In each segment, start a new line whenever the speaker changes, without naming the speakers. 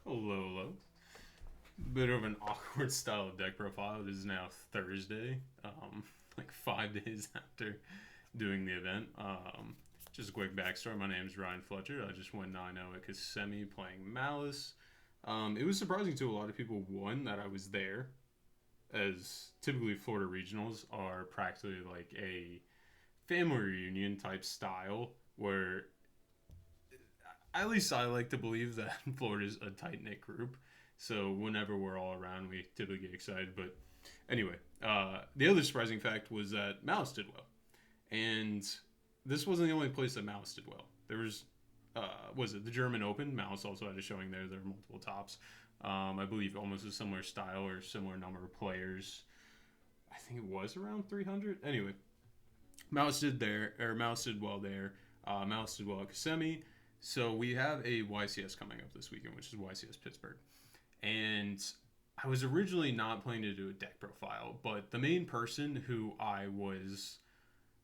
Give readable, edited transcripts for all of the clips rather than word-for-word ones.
Hello, hello. Bit of an awkward style of deck profile. It is now Thursday, like 5 days after doing the event. Just a quick backstory. My name is Ryan Fletcher. I just went 9-0 at Kissimmee playing Maliss. It was surprising to a lot of people, one, that I was there, as typically Florida Regionals are practically like a family reunion type style where at least I like to believe that Florida's a tight knit group. So whenever we're all around, we typically get excited. But anyway, the other surprising fact was that Maliss did well, and this wasn't the only place that Maliss did well. There was it the German Open? Maliss also had a showing there. There were multiple tops. I believe almost a similar style or similar number of players. I think it was around 300. Anyway, Maliss did well there. Maliss did well at Kissimmee. So we have a YCS coming up this weekend, which is YCS Pittsburgh. And I was originally not planning to do a deck profile, but the main person who I was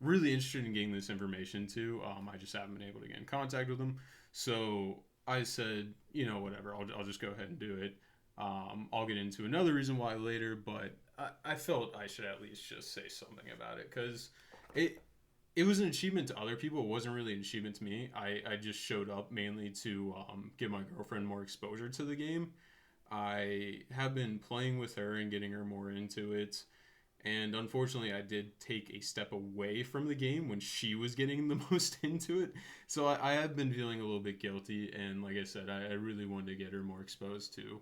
really interested in getting this information to, I just haven't been able to get in contact with him. So I said, whatever, I'll just go ahead and do it. I'll get into another reason why later, but I felt I should at least just say something about it because it was an achievement to other people. It wasn't really an achievement to me. I just showed up mainly to give my girlfriend more exposure to the game. I have been playing with her and getting her more into it. And unfortunately, I did take a step away from the game when she was getting the most into it. So I have been feeling a little bit guilty. And like I said, I really wanted to get her more exposed to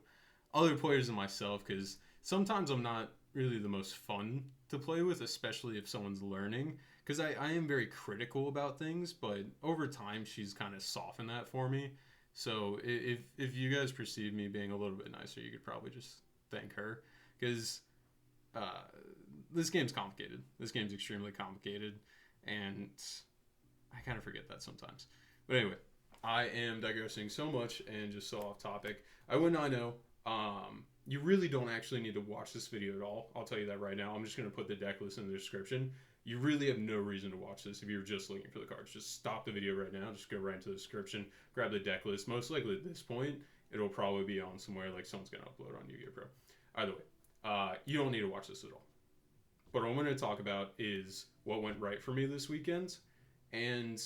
other players than myself because sometimes I'm not really the most fun to play with, especially if someone's learning. Because I am very critical about things, but over time, she's kind of softened that for me. So if you guys perceive me being a little bit nicer, you could probably just thank her because uh, this game's complicated. This game's extremely complicated, and I kind of forget that sometimes. But anyway, I am digressing so much and just so off topic. I would not know. You really don't actually need to watch this video at all. I'll tell you that right now. I'm just going to put the deck list in the description. You really have no reason to watch this if you're just looking for the cards. Just stop the video right now. Just go right into the description. Grab the deck list. Most likely at this point, it'll probably be on somewhere like someone's going to upload on Yu-Gi-Oh! Pro. Either way, you don't need to watch this at all. But what I'm going to talk about is what went right for me this weekend and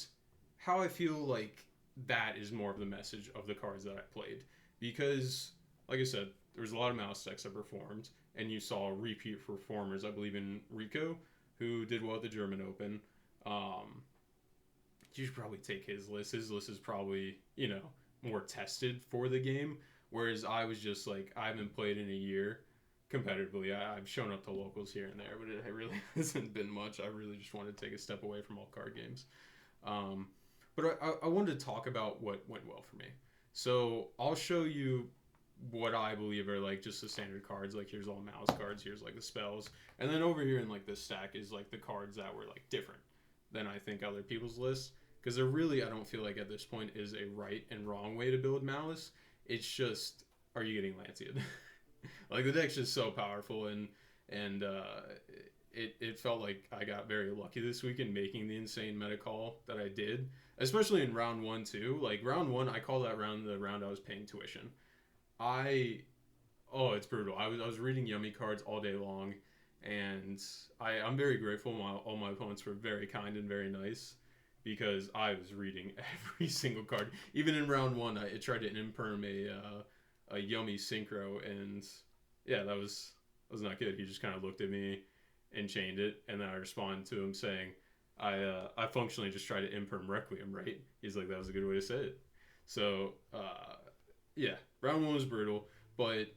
how I feel like that is more of the message of the cards that I played. Because, like I said, there was a lot of Maliss decks that performed, and you saw repeat performers, I believe in Rico, who did well at the German Open. You should probably take his list. His list is probably, more tested for the game. Whereas I was just like, I haven't played in a year competitively. I've shown up to locals here and there, but it really hasn't been much. I really just wanted to take a step away from all card games. But I wanted to talk about what went well for me. So I'll show you what I believe are like just the standard cards. Like here's all Maliss cards, here's like the spells, and then over here in like this stack is like the cards that were like different than I think other people's lists. Because there really, I don't feel like at this point is a right and wrong way to build Maliss. It's just, are you getting Lanciad? Like the deck's just so powerful, and it felt like I got very lucky this week in making the insane meta call that I did, especially in round one too. Like round one, I call that round the round I was paying tuition. It's brutal. I was reading yummy cards all day long, and I'm very grateful. All my opponents were very kind and very nice because I was reading every single card. Even in round one, I tried to imperm a yummy synchro, and yeah, that was not good. He just kind of looked at me and chained it, and then I responded to him saying, I functionally just tried to imperm Requiem, right? He's like, that was a good way to say it. So, yeah, round one was brutal, but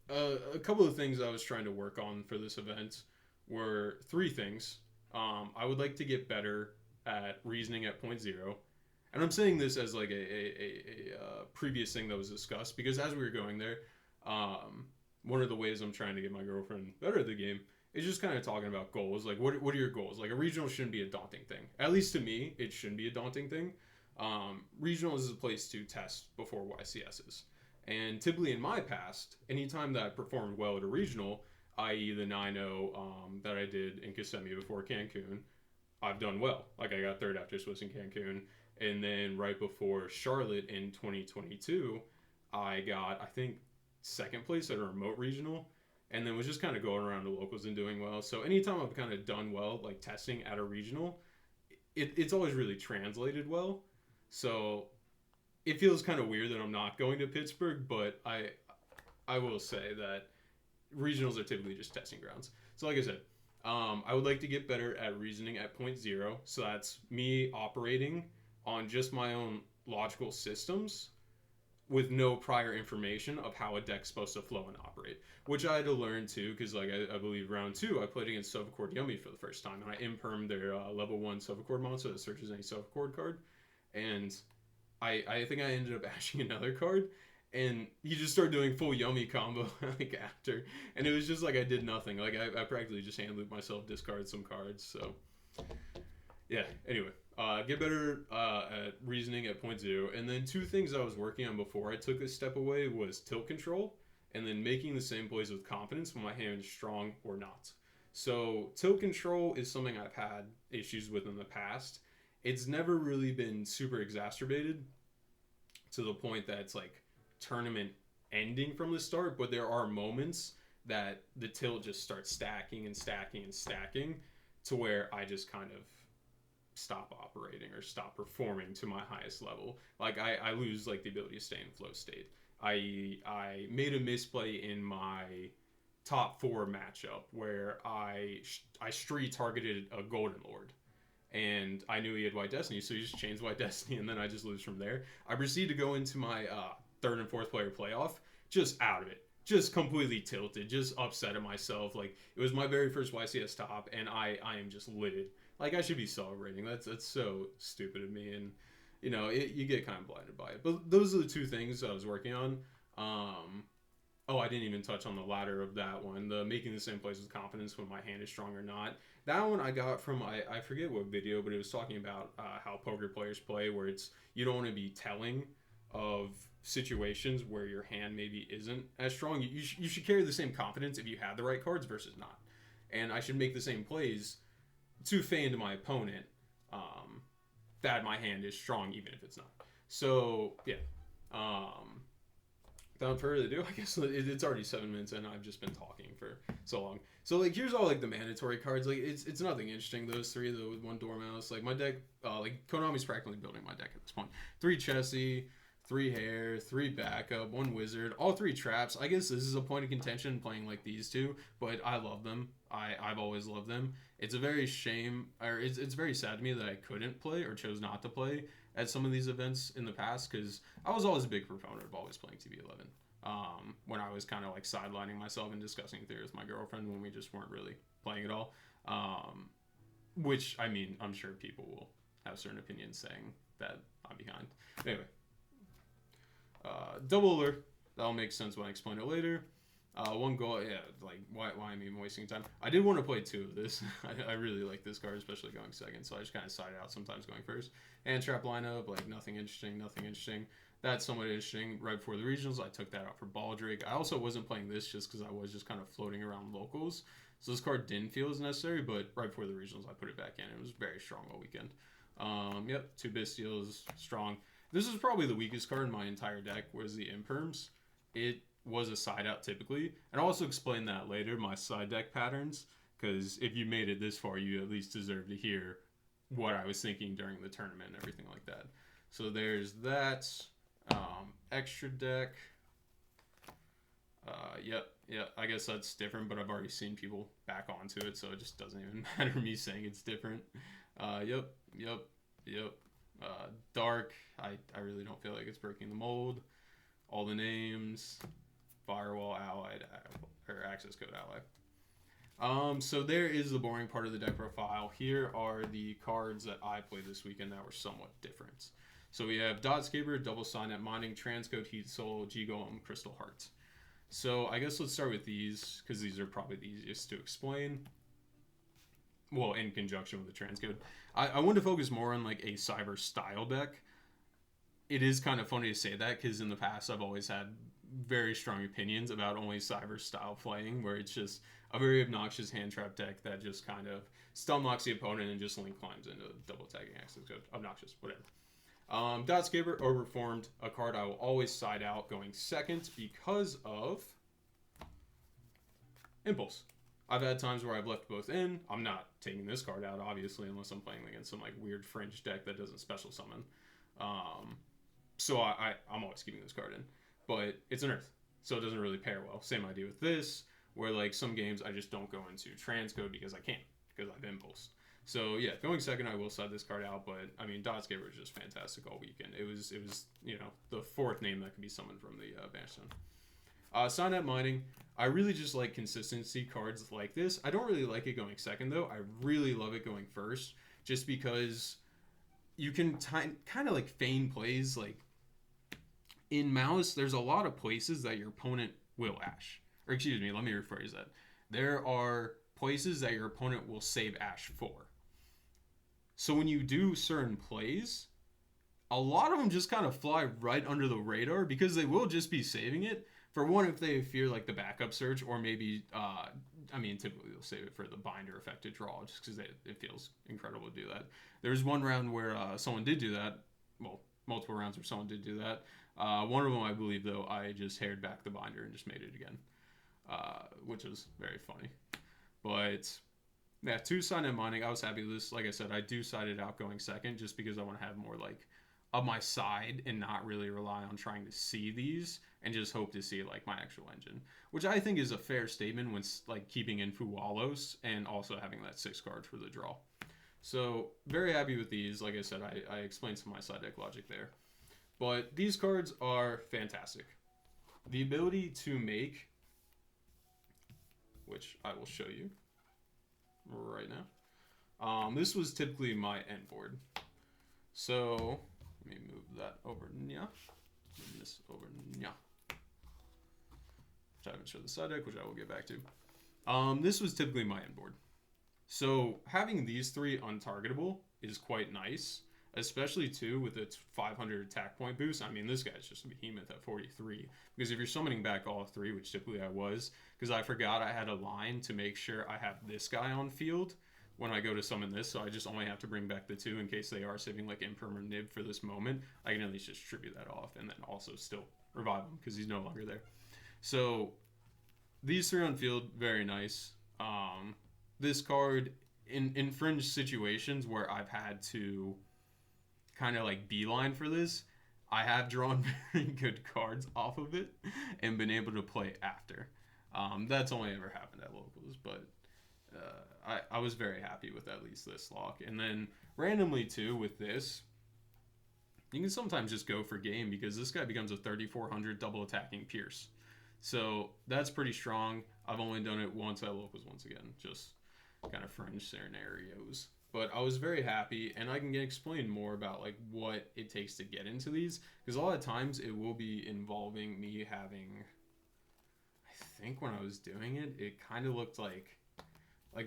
a couple of things I was trying to work on for this event were three things. I would like to get better at reasoning at point zero. And I'm saying this as like a previous thing that was discussed because as we were going there, one of the ways I'm trying to get my girlfriend better at the game is just kind of talking about goals. Like, what are your goals? Like, a regional shouldn't be a daunting thing. At least to me, it shouldn't be a daunting thing. Regionals is a place to test before YCSs. And typically in my past, anytime that I performed well at a regional, i.e. the 9-0 that I did in Kissimmee before Cancun, I've done well. Like I got third after Swiss in Cancun. And then right before Charlotte in 2022, I got, I think, second place at a remote regional, and then was just kind of going around the locals and doing well. So anytime I've kind of done well, like testing at a regional, it's always really translated well. So it feels kind of weird that I'm not going to Pittsburgh, but I will say that regionals are typically just testing grounds. So like I said, I would like to get better at reasoning at point zero. So that's me operating on just my own logical systems with no prior information of how a deck's supposed to flow and operate, which I had to learn too, because like I believe round 2 I played against Sovachord Yummy for the first time, and I impermed their level 1 Sovachord monster that searches any Sovachord card, and I think I ended up ashing another card, and he just started doing full Yummy combo like after, and it was just like I did nothing. Like I practically just hand looped myself, discarded some cards. So yeah, anyway, get better at reasoning at point zero. And then 2 things I was working on before I took this step away was tilt control, and then making the same plays with confidence when my hand is strong or not. So tilt control is something I've had issues with in the past. It's never really been super exacerbated to the point that it's like tournament ending from the start, but there are moments that the tilt just starts stacking and stacking and stacking to where I just kind of stop operating or stop performing to my highest level. Like I lose like the ability to stay in flow state. I made a misplay in my top 4 matchup where I street targeted a Golden Lord, and I knew he had White Destiny, so he just chains White Destiny, and then I just lose from there. I proceed to go into my 3rd and 4th player playoff just out of it, just completely tilted, just upset at myself. Like, it was my very first YCS top, and I am just livid. Like, I should be celebrating. That's so stupid of me, and you know, you get kind of blinded by it. But those are the 2 things I was working on. Oh, I didn't even touch on the latter of that one, the making the same plays with confidence when my hand is strong or not. That one I got from, I forget what video, but it was talking about how poker players play, where it's, you don't want to be telling of situations where your hand maybe isn't as strong. You should carry the same confidence if you have the right cards versus not. And I should make the same plays to feign to my opponent that my hand is strong, even if it's not. So, yeah. Without further ado, I guess it's already 7 minutes and I've just been talking for so long. So like, here's all like the mandatory cards. Like it's nothing interesting. Those 3 though with 1 Dormouse. Like my deck, like Konami's practically building my deck at this point. 3 Chessy, 3 Hare, 3 backup, 1 Wizard, all 3 traps. I guess this is a point of contention playing like these 2, but I love them. I've always loved them. It's a very shame, or it's very sad to me that I couldn't play or chose not to play at some of these events in the past, because I was always a big proponent of always playing TB11. When I was kind of like sidelining myself and discussing theory with my girlfriend when we just weren't really playing at all. Which, I mean, I'm sure people will have certain opinions saying that I'm behind. Anyway. Double alert. That'll make sense when I explain it later. 1 goal, yeah, like, why am I even wasting time? I did want to play 2 of this. I really like this card, especially going second, so I just kind of side out sometimes going first. And trap lineup, like, nothing interesting. That's somewhat interesting. Right before the regionals, I took that out for Baldrick. I also wasn't playing this just because I was just kind of floating around locals, so this card didn't feel as necessary, but right before the regionals, I put it back in. It was very strong all weekend. Yep, 2 Bystials, strong. This is probably the weakest card in my entire deck, was the Imperms. It was a side out typically, and I'll also explain that later, my side deck patterns, because if you made it this far, you at least deserve to hear what I was thinking during the tournament and everything like that. So there's that. Extra deck. Yep, I guess that's different, but I've already seen people back onto it, so it just doesn't even matter me saying it's different. Yep. Dark, I really don't feel like it's breaking the mold. All the names, Firewall Allied, or Access Code Ally. So there is the boring part of the deck profile. Here are the cards that I played this weekend that were somewhat different. So we have Dotscaper, Double Cynet Mining, Transcode, Heat Soul, G-Golem, Crystal Heart. So I guess let's start with these, because these are probably the easiest to explain. Well, in conjunction with the Transcode. I want to focus more on like a cyber style deck. It is kind of funny to say that, because in the past I've always had very strong opinions about only cyber style playing, where it's just a very obnoxious hand trap deck that just kind of stun locks the opponent and just link climbs into double tagging access code. Obnoxious, whatever. Dotscaper overperformed, a card I will always side out going second because of Impulse. I've had times where I've left both in. I'm not taking this card out, obviously, unless I'm playing against some like weird fringe deck that doesn't special summon. So I'm always keeping this card in. But it's an Earth, so it doesn't really pair well. Same idea with this, where like some games I just don't go into transcode because I can't, because I've Impulse. So yeah, going second, I will side this card out, but I mean, Dotscaper was just fantastic all weekend. It was you know, the fourth name that could be summoned from the Banishstone. Cynet Mining, I really just like consistency cards like this. I don't really like it going second though. I really love it going first, just because you can kind of like feign plays. Like in Maliss, there's a lot of places that your opponent will Ash. Or excuse me, let me rephrase that. There are places that your opponent will save Ash for. So when you do certain plays, a lot of them just kind of fly right under the radar because they will just be saving it. For one, if they fear like the backup search, or maybe, I mean, typically they'll save it for the binder effect to draw, just because it feels incredible to do that. There's one round where someone did do that. Well, multiple rounds where someone did do that. One of them, I believe, though, I just hared back the binder and just made it again, which was very funny. But yeah, 2 Cynet Mining, I was happy with this. Like I said, I do side it out going second, just because I want to have more like of my side and not really rely on trying to see these and just hope to see like my actual engine, which I think is a fair statement when like keeping in Fuwalos and also having that 6 cards for the draw. So very happy with these. Like I said, I explained some of my side deck logic there, but these cards are fantastic. The ability to make, which I will show you right now. This was typically my end board. So let me move that over. Move this over. Which I haven't showed the side deck, which I will get back to. This was typically my end board. So having these 3 untargetable is quite nice, especially too with its 500 attack point boost. I mean, this guy's just a behemoth at 43. Because if you're summoning back all 3, which typically I was, because I forgot I had a line to make sure I have this guy on field when I go to summon this, so I just only have to bring back the 2 in case they are saving like Impermanent Nib for this moment. I can at least just tribute that off and then also still revive him because he's no longer there. So these 3 on field, very nice. This card in fringe situations where I've had to kind of like beeline for this, I have drawn very good cards off of it and been able to play after. That's only ever happened at locals, but I was very happy with at least this lock. And then randomly too with this, you can sometimes just go for game because this guy becomes a 3400 double attacking Pierce. So that's pretty strong. I've only done it once at locals once again, just kind of fringe scenarios. But I was very happy, and I can explain more about like what it takes to get into these, because a lot of times it will be involving me having, I think when I was doing it, it kind of looked like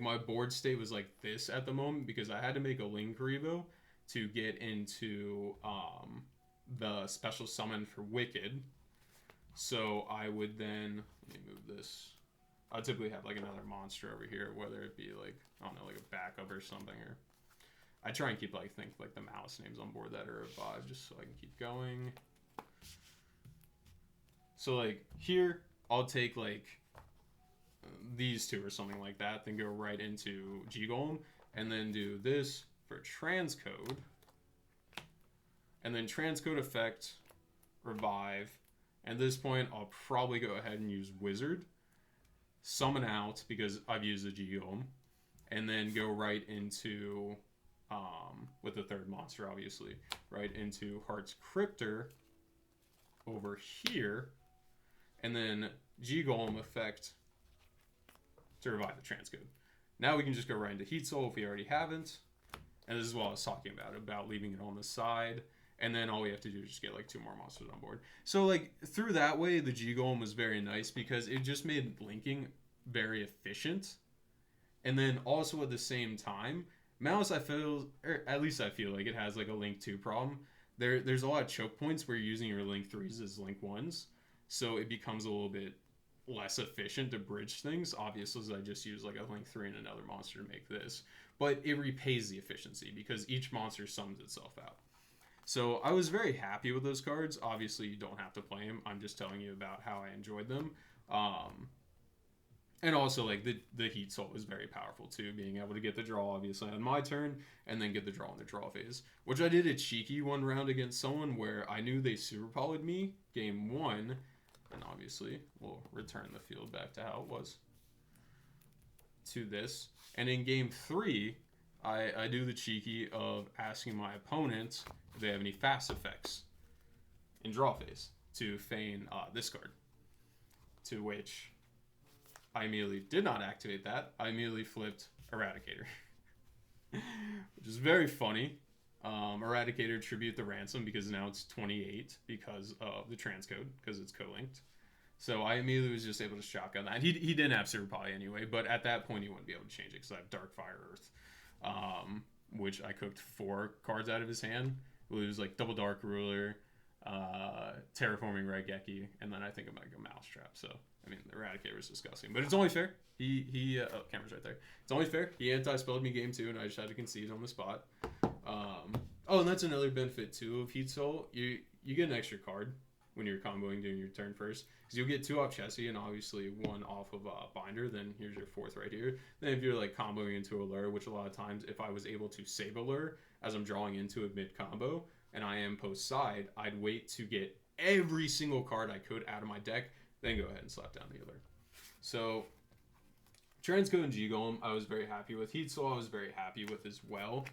my board state was like this at the moment, because I had to make a Link Revo to get into the special summon for Wicked. So I would then, let me move this. I'll typically have like another monster over here, whether it be like, I don't know, like a backup or something, or I try and keep like the Maliss names on board that are a 5 just so I can keep going. So like here, I'll take like these 2 or something like that, then go right into G-Golem, and then do this for transcode, and then transcode effect, revive. At this point, I'll probably go ahead and use Wizard, summon out because I've used the G-Golem, and then go right into, with the 3rd monster obviously, right into Heart's Cryptor over here, and then G-Golem effect to revive the transcode. Now we can just go right into Heat Soul if we already haven't, and this is what I was talking about leaving it on the side. And then all we have to do is just get like 2 more monsters on board. So like through that way, the G-Golem was very nice because it just made linking very efficient. And then also at the same time, Maliss, I feel, or at least I feel like it has like a Link 2 problem. There's a lot of choke points where you're using your Link 3s as Link 1s. So it becomes a little bit less efficient to bridge things. Obviously, I just use like a Link 3 and another monster to make this. But it repays the efficiency because each monster sums itself out. So I was very happy with those cards. Obviously, you don't have to play them. I'm just telling you about how I enjoyed them. And also, like, the Heat Soul is very powerful, too. Being able to get the draw, obviously, on my turn, and then get the draw in the draw phase. Which I did a cheeky one round against someone where I knew they super polyed me game 1. And obviously, we'll return the field back to how it was. To this. And in game 3, I do the cheeky of asking my opponent if they have any fast effects in draw phase to feign this card. To which I immediately did not activate that. I immediately flipped Eradicator. Which is very funny. Eradicator tribute the ransom because now it's 28 because of the transcode, because it's co-linked. So I immediately was just able to shotgun that. He didn't have Super Poly anyway, but at that point he wouldn't be able to change it because I have Dark Fire Earth, which I cooked 4 cards out of his hand. It was like Double Dark Ruler, Terraforming Raigeki, and then I think I'm like a Mousetrap. So I mean, the Eradicator was disgusting, but it's only fair. Oh, camera's right there. It's only fair. He anti-spelled me game 2, and I just had to concede on the spot. Oh, and that's another benefit too of Heat Soul. You get an extra card when you're comboing during your turn first, because you'll get 2 off Chessy and obviously 1 off of Binder. Then here's your 4th right here. Then if you're like comboing into Allure, which a lot of times if I was able to save Allure as I'm drawing into a mid combo and I am post side, I'd wait to get every single card I could out of my deck, then go ahead and slap down the Allure. So Transcode and G-Golem I was very happy with. Heat Soul I was very happy with as well.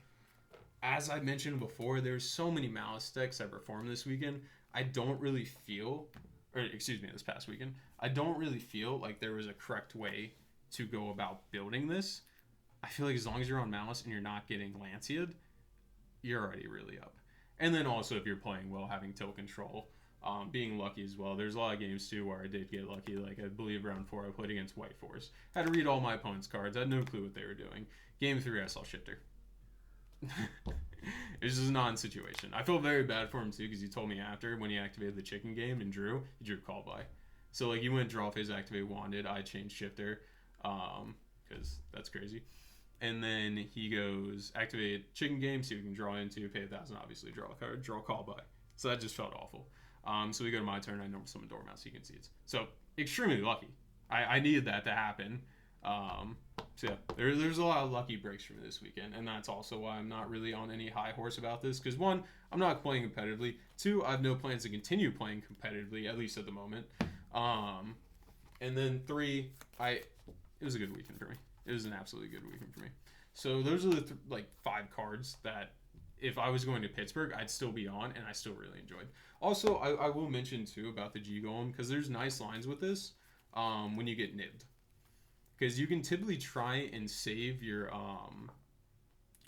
As I mentioned before, there's so many Maliss decks I performed this weekend. I don't really feel, or excuse me, this past weekend, I don't really feel like there was a correct way to go about building this. I feel like as long as you're on Maliss and you're not getting Lancia'd, you're already really up. And then also if you're playing well, having tilt control, being lucky as well. There's a lot of games too where I did get lucky. Like I believe round 4 I played against White Force. Had to read all my opponent's cards. I had no clue what they were doing. Game 3 I saw Shifter. It's just a non-situation. I feel very bad for him too because he told me after when he activated the chicken game and drew, he drew call by. So like he went draw phase, activate Wanded, I changed Shifter, because that's crazy. And then he goes activate chicken game, see what we can draw into, pay 1,000, obviously draw a card, draw call by. So that just felt awful. So we go to my turn. I normal summon Dormouse. He concedes. So extremely lucky. I needed that to happen. So yeah, there's a lot of lucky breaks for me this weekend, and that's also why I'm not really on any high horse about this. Because 1, I'm not playing competitively. 2, I have no plans to continue playing competitively, at least at the moment. And then 3, it was a good weekend for me. It was an absolutely good weekend for me. So those are the 5 cards that if I was going to Pittsburgh, I'd still be on, and I still really enjoyed. Also, I will mention too about the G-Golem because there's nice lines with this when you get nibbed. Because you can typically try and save your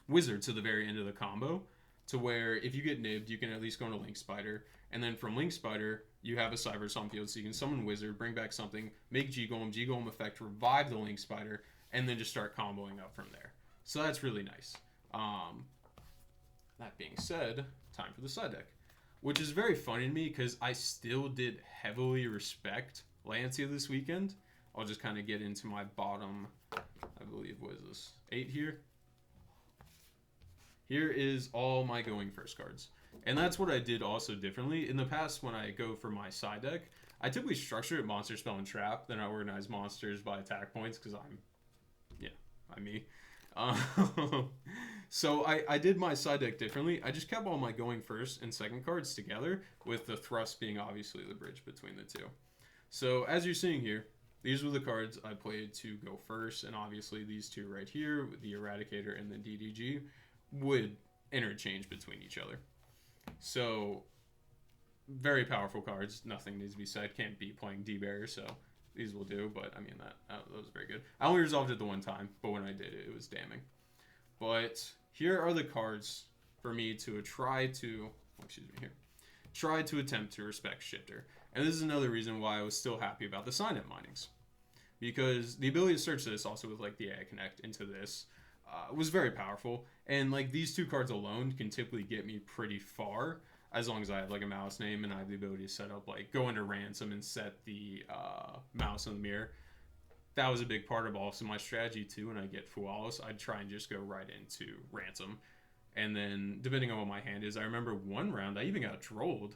wizard to the very end of the combo to where if you get nibbed, you can at least go into Link Spider. And then from Link Spider, you have a Cyber on field, so you can summon Wizard, bring back something, make G-Golem effect, revive the Link Spider, and then just start comboing up from there. So that's really nice. That being said, time for the side deck. Which is very funny to me because I still did heavily respect Lancia this weekend. I'll just kind of get into my bottom, I believe, what is this, 8 here? Here is all my going first cards. And that's what I did also differently. In the past, when I go for my side deck, I typically structure it Monster, Spell, and Trap. Then I organize monsters by attack points because I'm me. So I did my side deck differently. I just kept all my going first and second cards together, with the thrust being obviously the bridge between the two. So as you're seeing here, these were the cards I played to go first, and obviously these two right here, the Eradicator and the DDG, would interchange between each other. So, very powerful cards. Nothing needs to be said. Can't be playing D-Bear, so these will do, but I mean, that was very good. I only resolved it the one time, but when I did it, it was damning. But here are the cards for me to try to attempt to respect Shifter. And this is another reason why I was still happy about the Cynet Minings. Because the ability to search this, also with like the AI Connect into this, was very powerful. And like these two cards alone can typically get me pretty far, as long as I have like a mouse name and I have the ability to set up like go into ransom and set the mouse in the mirror. That was a big part of also my strategy too. When I get Fuwalos, I'd try and just go right into ransom. And then, depending on what my hand is, I remember one round I even got drolled.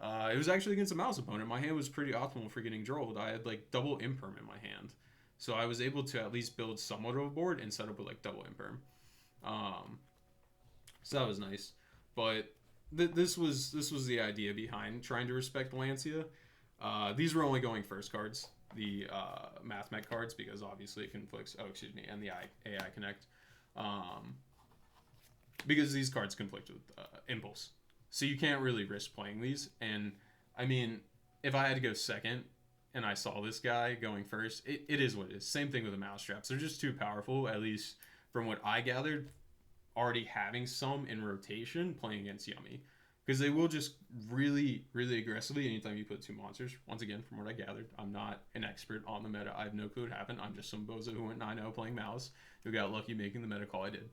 It was actually against a Maliss opponent. My hand was pretty optimal for getting drolled. I had like double imperm in my hand. So I was able to at least build somewhat of a board and set up with like double imperm. So that was nice. But this was the idea behind trying to respect Lancia. These were only going first cards, the Mathmech cards, because obviously it conflicts. Oh, excuse me, and the AI Connect, because these cards conflict with Impulse, so you can't really risk playing these. And I mean, if I had to go second and I saw this guy going first, it is what it is. Same thing with the Mousetraps. They're just too powerful, at least from what I gathered, already having some in rotation playing against Yummy. Because they will just really, really aggressively anytime you put two monsters. Once again, from what I gathered, I'm not an expert on the meta. I have no clue what happened. I'm just some bozo who went 9-0 playing Maliss, who got lucky making the meta call I did.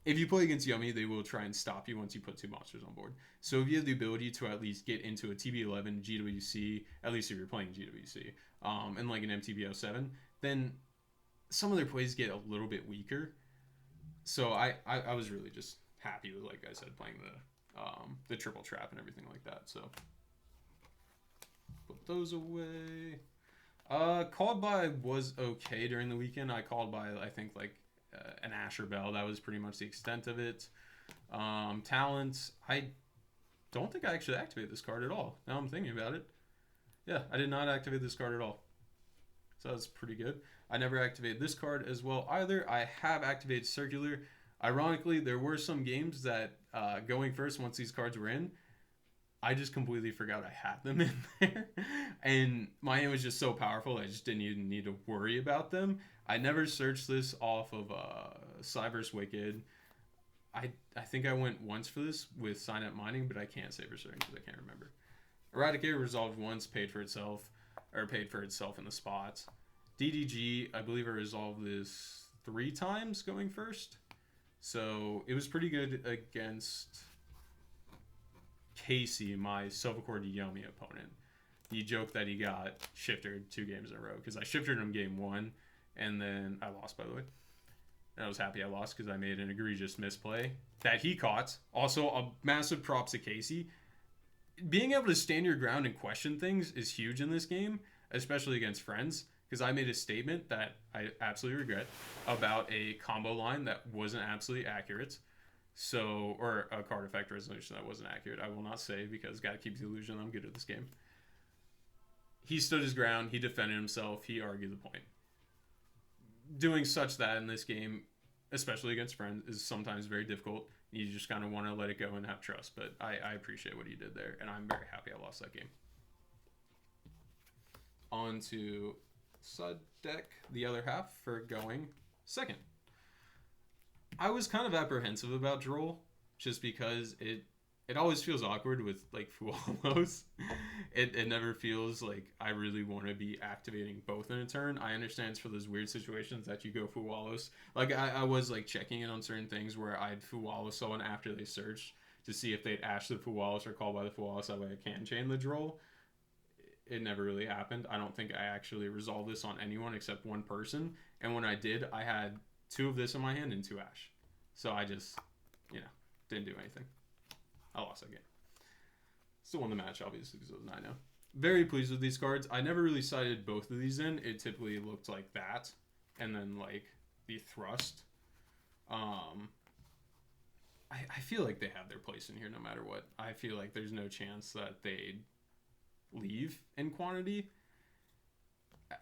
If you play against Yummy, they will try and stop you once you put two monsters on board. So if you have the ability to at least get into a TB11, GWC, at least if you're playing GWC, and like an MTP-07, then some of their plays get a little bit weaker. So I was really just happy with, like I said, playing the triple trap and everything like that. So put those away. Called by was okay during the weekend. I called by, I think, like an Asher Bell. That was pretty much the extent of it. Talents, I don't think I actually activated this card at all. Now I'm thinking about it. Yeah, I did not activate this card at all. So that's pretty good. I never activated this card as well either. I have activated Circular. Ironically, there were some games that going first, once these cards were in, I just completely forgot I had them in there. And my hand was just so powerful, I just didn't even need to worry about them. I never searched this off of Cyverse Wicked. I think I went once for this with Cynet Mining, but I can't say for certain because I can't remember. Eradicator resolved once, paid for itself in the spots. DDG, I believe I resolved this 3 times going first. So it was pretty good against Casey, my Silvercord Yummy opponent. He joked that he got shifted 2 games in a row because I shifted him game 1 and then I lost, by the way. And I was happy I lost because I made an egregious misplay that he caught. Also, a massive props to Casey. Being able to stand your ground and question things is huge in this game, especially against friends, because I made a statement that I absolutely regret about a combo line that wasn't absolutely accurate. So, or a card effect resolution that wasn't accurate. I will not say because gotta keep the illusion I'm good at this game. He stood his ground. He defended himself. He argued the point. Doing such that in this game, especially against friends, is sometimes very difficult. You just kind of want to let it go and have trust. But I appreciate what he did there, and I'm very happy I lost that game. On to side deck, the other half for going second. I was kind of apprehensive about Droll, just because it always feels awkward with like Fuwalos. It never feels like I really want to be activating both in a turn. I understand it's for those weird situations that you go Fuwalos. Like I was like checking in on certain things where I'd Fuwalos someone after they searched to see if they'd ash the Fuwalos or call by the Fuwalos, that way I can chain the Droll. It never really happened. I don't think I actually resolved this on anyone except one person. And when I did, I had 2 of this in my hand and 2 ash. So I just, didn't do anything. I lost that game. Still won the match, obviously, because it was 9-0. Very pleased with these cards. I never really cited both of these in. It typically looked like that. And then, like, the thrust. I feel like they have their place in here no matter what. I feel like there's no chance that they'd leave in quantity.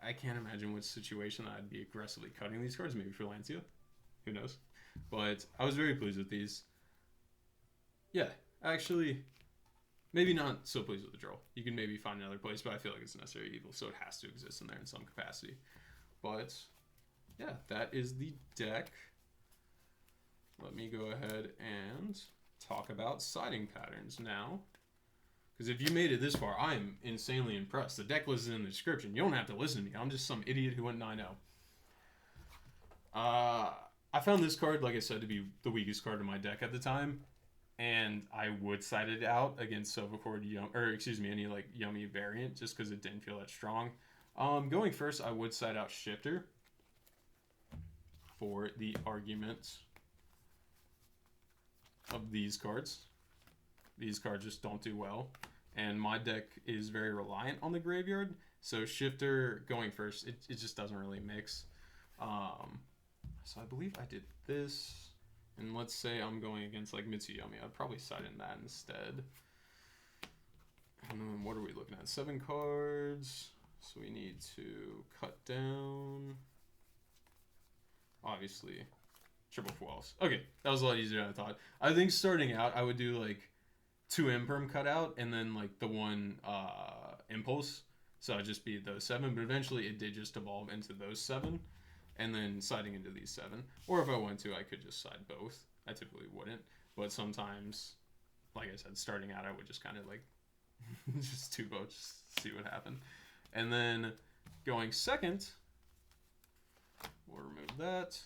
I can't imagine which situation I'd be aggressively cutting these cards. Maybe for Lancia. Who knows? But I was very pleased with these. Yeah, actually, maybe not so pleased with the draw. You can maybe find another place, but I feel like it's a necessary evil, so it has to exist in there in some capacity. But, yeah, that is the deck. Let me go ahead and talk about siding patterns now. Because if you made it this far, I'm insanely impressed. The deck list is in the description. You don't have to listen to me. I'm just some idiot who went 9-0. I found this card, like I said, to be the weakest card in my deck at the time. And I would side it out against Silvercord any like Yummy variant just because it didn't feel that strong. Going first, I would side out Shifter for the argument. of these cards. These cards just don't do well. And my deck is very reliant on the graveyard. So Shifter going first, it just doesn't really mix. So I believe I did this. And let's say I'm going against like Mitsuyami. I'd probably side in that instead. And then what are we looking at? 7 cards. So we need to cut down. Obviously, triple Fuwalos. Okay, that was a lot easier than I thought. I think starting out, I would do like 2 Imperm cut out and then like the 1 Impulse. So it'd just be those 7, but eventually it did just evolve into those 7 and then siding into these 7. Or if I wanted to, I could just side both. I typically wouldn't, but sometimes, like I said, starting out, I would just kind of like just 2 votes, just see what happened. And then going second, we'll remove that.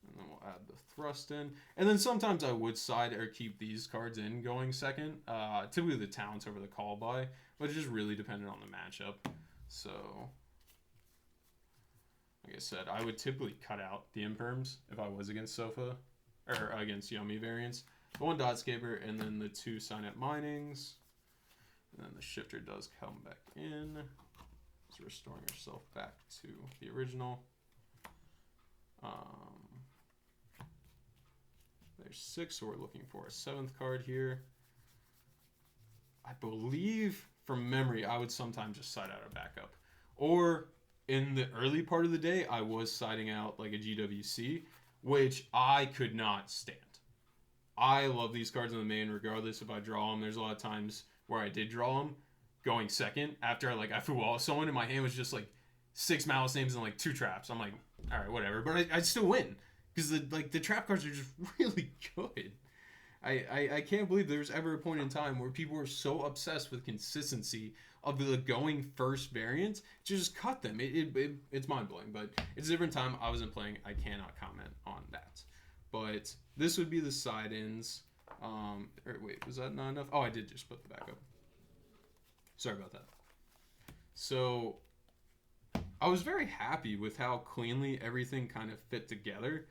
And then we'll add the thrust in. And then sometimes I would side or keep these cards in going second. Typically the talents over the call by, but it just really depended on the matchup. So, like I said, I would typically cut out the Imperms if I was against Sofa, or against Yummy variants. The 1 Dotscaper, and then the 2 Cynet Minings. And then the Shifter does come back in. So restoring ourselves back to the original. There's 6, so we're looking for a 7th card here. I believe, from memory, I would sometimes just side out a backup. Or, in the early part of the day, I was siding out like a GWC, which I could not stand. I love these cards in the main, regardless if I draw them. There's a lot of times where I did draw them going second after like I Fuwalos someone in my hand was just like 6 Maliss names and like 2 traps. I'm like, all right, whatever, but I'd still win because the trap cards are just really good. I can't believe there's ever a point in time where people were so obsessed with consistency of the going first variants to just cut them. It's mind blowing, but it's a different time. I wasn't playing. I cannot comment on that. But this would be the side ins. Wait, was that not enough? Oh, I did just put the back up. Sorry about that. So I was very happy with how cleanly everything kind of fit together.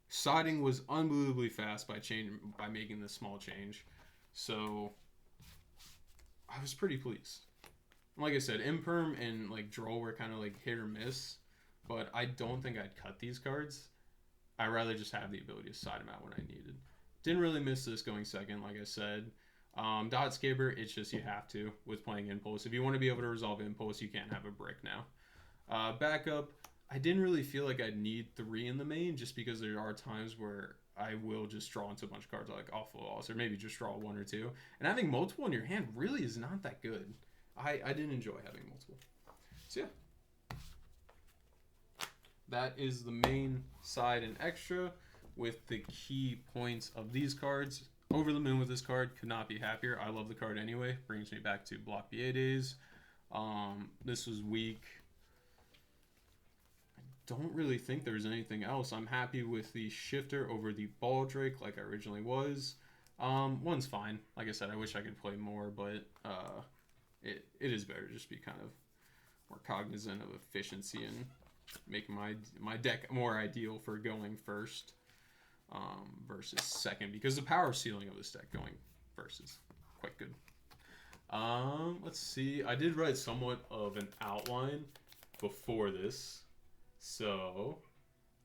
Siding was unbelievably fast by making this small change. So I was pretty pleased. Like I said, Imperm and like Droll were kind of like hit or miss, but I don't think I'd cut these cards. I'd rather just have the ability to side them out when I needed. Didn't really miss this going second, like I said. Dotscaper, it's just you have to with playing Impulse. If you want to be able to resolve Impulse, you can't have a brick now. Backup, I didn't really feel like I'd need 3 in the main just because there are times where I will just draw into a bunch of cards like Fuwalos or maybe just draw 1 or 2. And having multiple in your hand really is not that good. I didn't enjoy having multiple. So yeah. That is the main side and extra with the key points of these cards. Over the moon with this card. Could not be happier. I love the card anyway. Brings me back to Block BA days. This was weak. I don't really think there's anything else. I'm happy with the Shifter over the Baldrake like I originally was. 1's fine. Like I said, I wish I could play more, but it is better to just be kind of more cognizant of efficiency and make my deck more ideal for going first versus second, because the power ceiling of this deck going first is quite good. Let's see. I did write somewhat of an outline before this. So,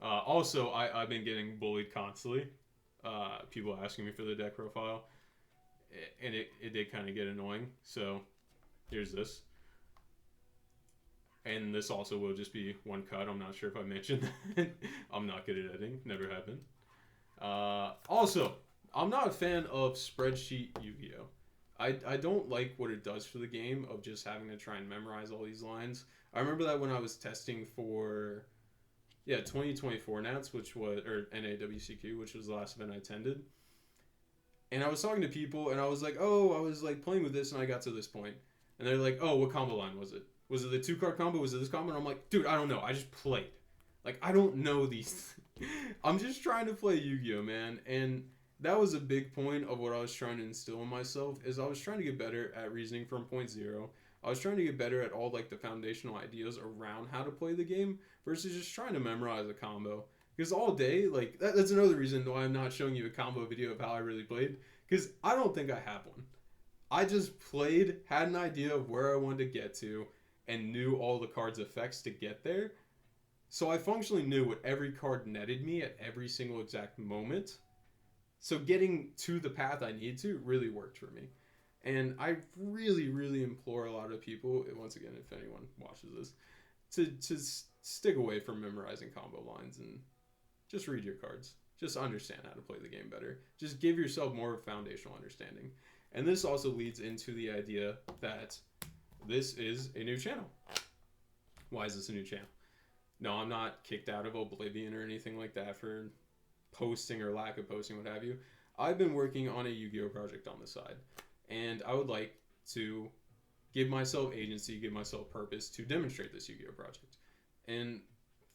also, I've been getting bullied constantly. People asking me for the deck profile. And it did kind of get annoying. So, here's this. And this also will just be 1 cut. I'm not sure if I mentioned that. I'm not good at editing. Never have been. Also, I'm not a fan of spreadsheet Yu-Gi-Oh! I don't like what it does for the game of just having to try and memorize all these lines. I remember that when I was testing for 2024 Nats, which was, or NAWCQ, which was the last event I attended. And I was talking to people and I was like, oh, I was like playing with this and I got to this point. And they're like, oh, what combo line was it? Was it the 2-card combo? Was it this combo? And I'm like, dude, I don't know. I just played. Like, I don't know these. I'm just trying to play Yu-Gi-Oh, man. And that was a big point of what I was trying to instill in myself, is I was trying to get better at reasoning from point zero. I was trying to get better at all, like, the foundational ideas around how to play the game versus just trying to memorize a combo. Because all day, like, that's another reason why I'm not showing you a combo video of how I really played. Because I don't think I have one. I just played, had an idea of where I wanted to get to, and knew all the card's effects to get there. So I functionally knew what every card netted me at every single exact moment. So getting to the path I need to really worked for me. And I really, really implore a lot of people, once again, if anyone watches this, to stick away from memorizing combo lines and just read your cards. Just understand how to play the game better. Just give yourself more foundational understanding. And this also leads into the idea that this is a new channel. Why is this a new channel? No, I'm not kicked out of Oblivion or anything like that for posting or lack of posting, what have you. I've been working on a Yu-Gi-Oh project on the side, and I would like to give myself agency, give myself purpose to demonstrate this Yu-Gi-Oh project. And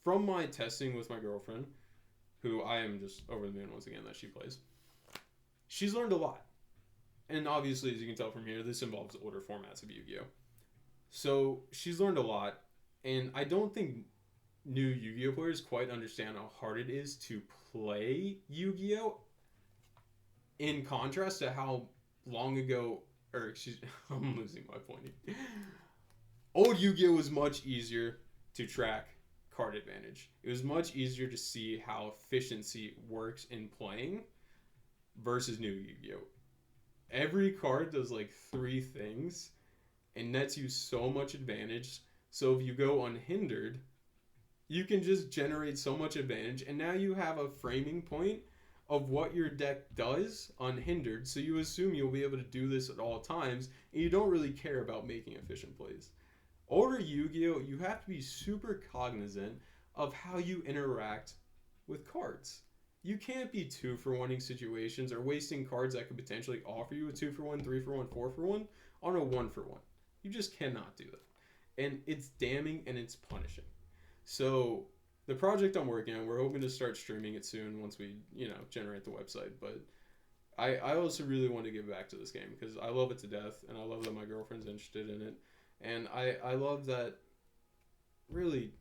from my testing with my girlfriend, who I am just over the moon once again that she plays, she's learned a lot. And obviously, as you can tell from here, this involves older formats of Yu-Gi-Oh. So she's learned a lot, and I don't think new Yu-Gi-Oh players quite understand how hard it is to play Yu-Gi-Oh, in contrast to how long ago, or excuse me, I'm losing my point. Old Yu-Gi-Oh was much easier to track card advantage. It was much easier to see how efficiency works in playing versus new Yu-Gi-Oh. Every card does like 3 things and nets you so much advantage. So if you go unhindered, you can just generate so much advantage, and now you have a framing point of what your deck does unhindered, so you assume you'll be able to do this at all times, and you don't really care about making efficient plays. Older Yu-Gi-Oh, you have to be super cognizant of how you interact with cards. You can't be 2-for-1ing situations or wasting cards that could potentially offer you a 2-for-1, 3-for-1, 4-for-1 on a 1-for-1. You just cannot do that. And it's damning and it's punishing. So the project I'm working on, we're hoping to start streaming it soon once we, generate the website. But I also really want to give back to this game because I love it to death, and I love that my girlfriend's interested in it. And I love that, really,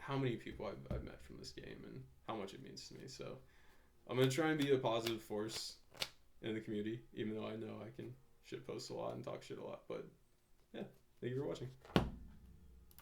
how many people I've met from this game and how much it means to me. So I'm going to try and be a positive force in the community, even though I know I can shitpost a lot and talk shit a lot. But yeah, thank you for watching.